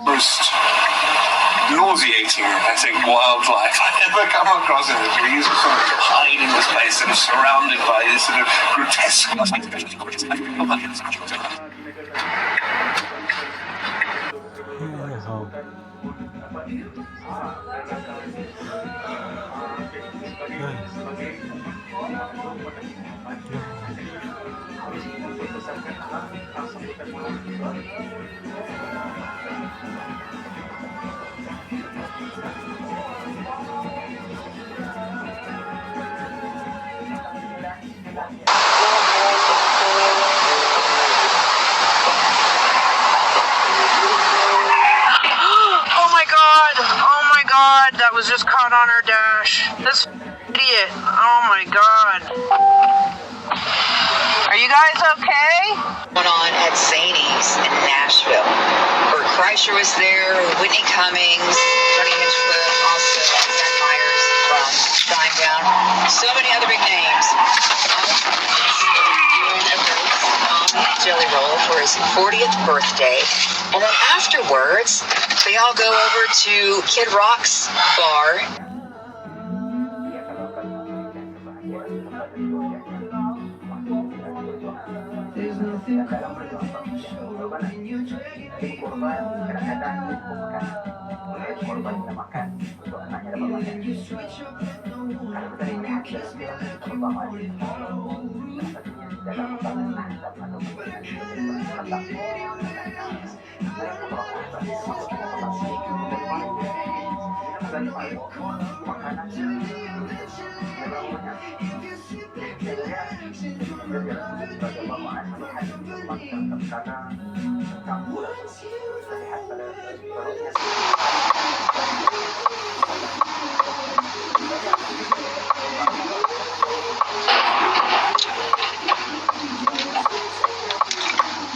most nauseating, I think, wildlife I've ever come across in this. We used to sort of hide in this place and surrounded by this sort of grotesque. That was just caught on our dash. This idiot. Oh my god. Are you guys okay? Went on at Zany's in Nashville. Bert Kreischer was there, Whitney Cummings, Johnny Hinchcliffe, also Zach Myers from Shinedown. So many other big names. Doing a roast jelly roll for his 40th birthday. And then afterwards, they all go over to Kid Rock's bar.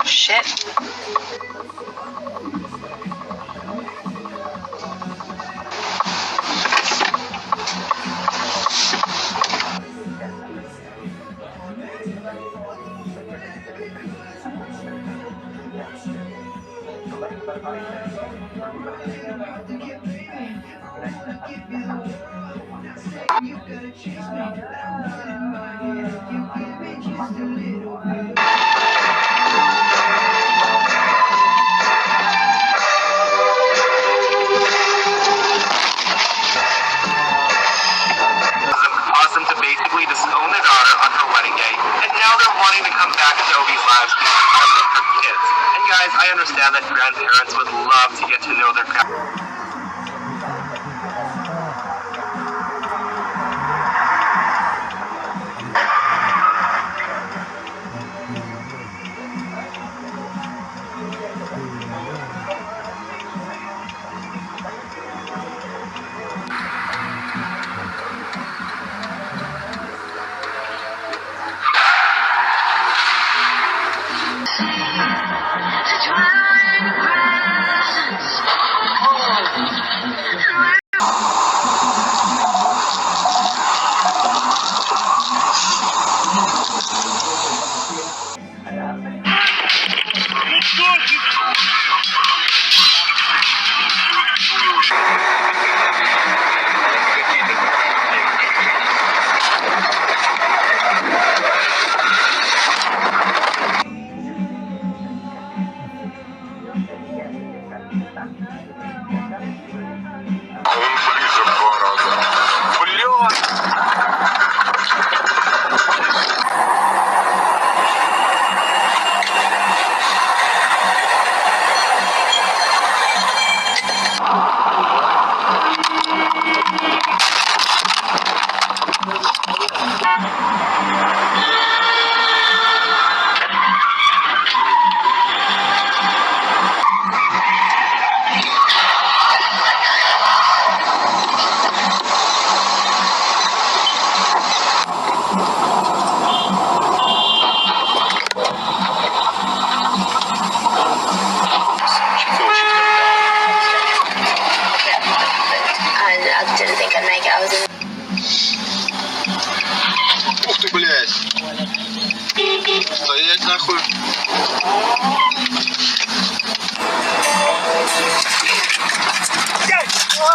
Shit. I understand that grandparents would love to get to know their parents. Стоять нахуй.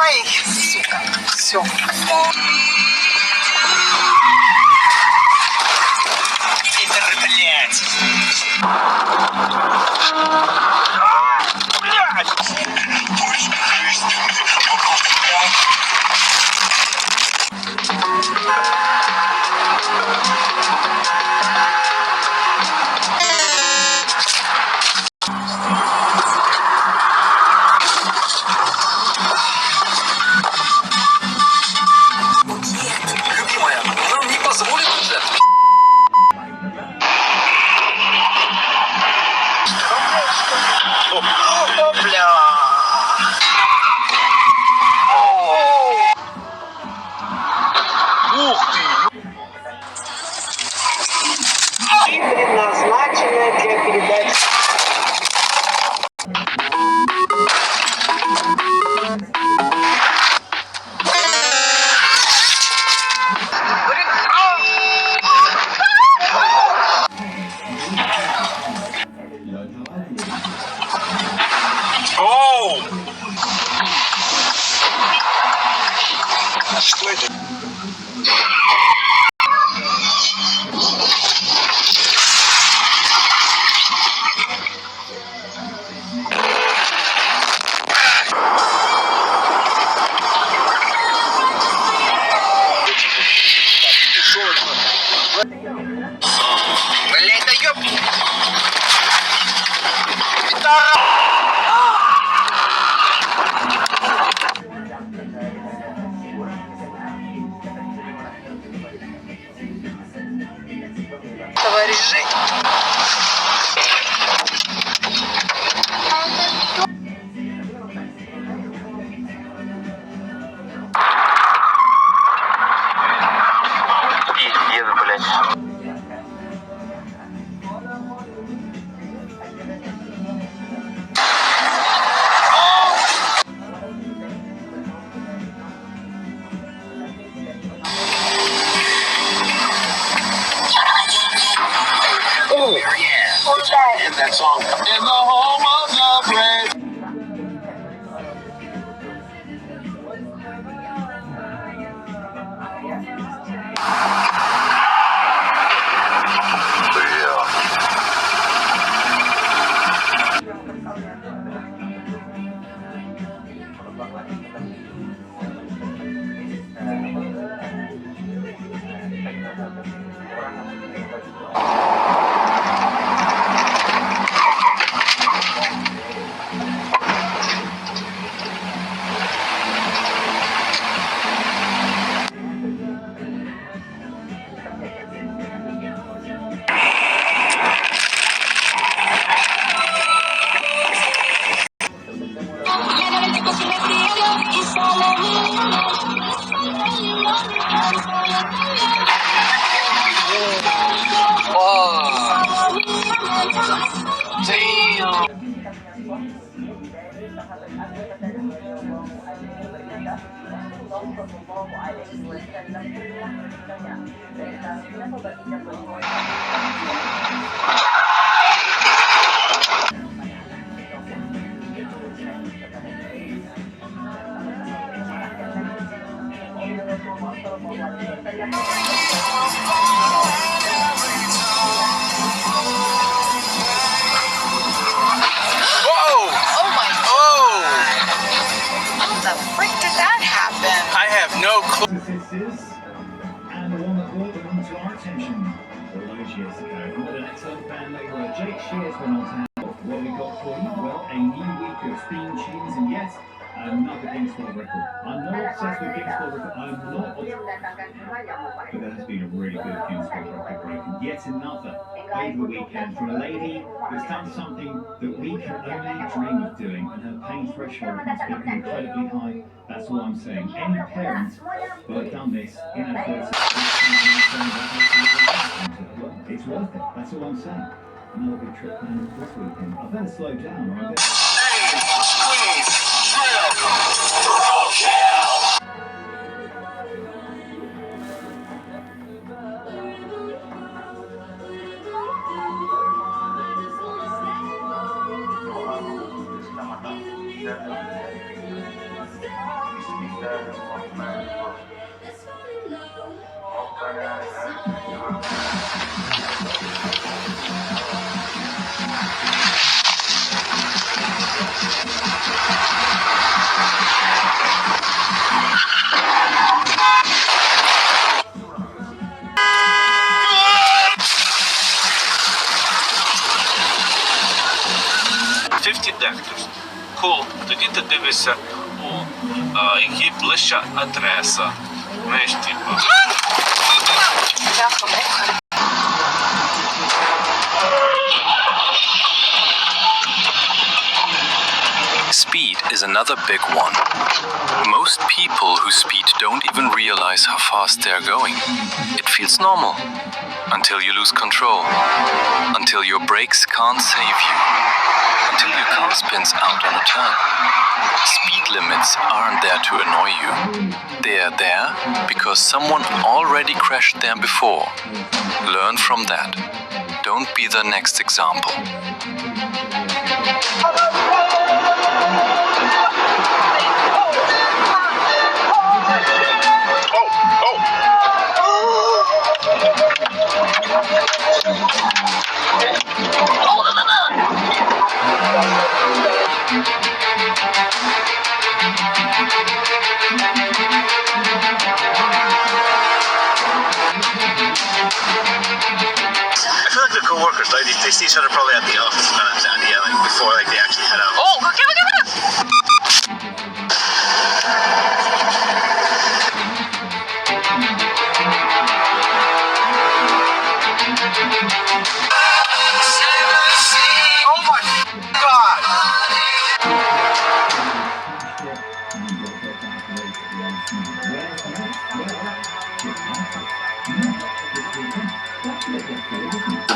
Ай, сука. Все. Пидоры, блядь. Блядь. Любимая, нам не позволит уже. О, бля. Ух ты! Предназначена для передачи. Оу! Что это? Блядь, да ёб... Товарищи. Пиздец, блядь. Oh, yeah. What's that? In that song. In the home of the brave. Whoa! Oh my. Oh! How the frick did that happen? I have no clue. And the one that brought them to our attention all those years ago. And what an excellent band they were. Jake Shears went on to have what we got for you. Well, a new week of theme tunes and yet another Kingsford record. I'm not obsessed with Kingsford record. I'm not obsessed. But there has been a really good Kingsford record broken. Yet another over the weekend from a lady who's done something that we can only dream of doing, and her pain threshold must be incredibly high. That's all I'm saying. Any parent will have done this inadvertently. It's worth it. That's all I'm saying. Another big trip planned this weekend. I better slow down, or I better. Detectives. Cool. Тоді ти дивишся, який ближча адреса. Знаєш, типу. Speed is another big one. Most people who speed don't even realize how fast they're going. It feels normal until you lose control, until your brakes can't save you, until your car spins out on a turn. Speed limits aren't there to annoy you. They're there because someone already crashed there before. Learn from that. Don't be the next example. I feel like the co-workers, like they see each other probably at the office and like before like they actually head out. Oh, give it. Oh my god!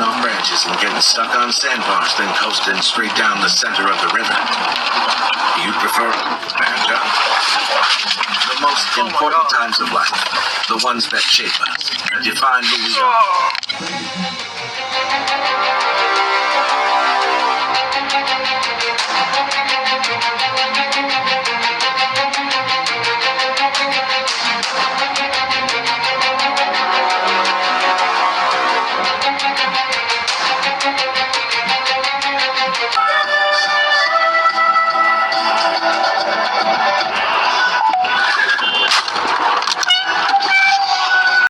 Off branches and getting stuck on sandbars, then coasting straight down the center of the river. You prefer bad up? The most important times of life, the ones that shape us, and define who we are.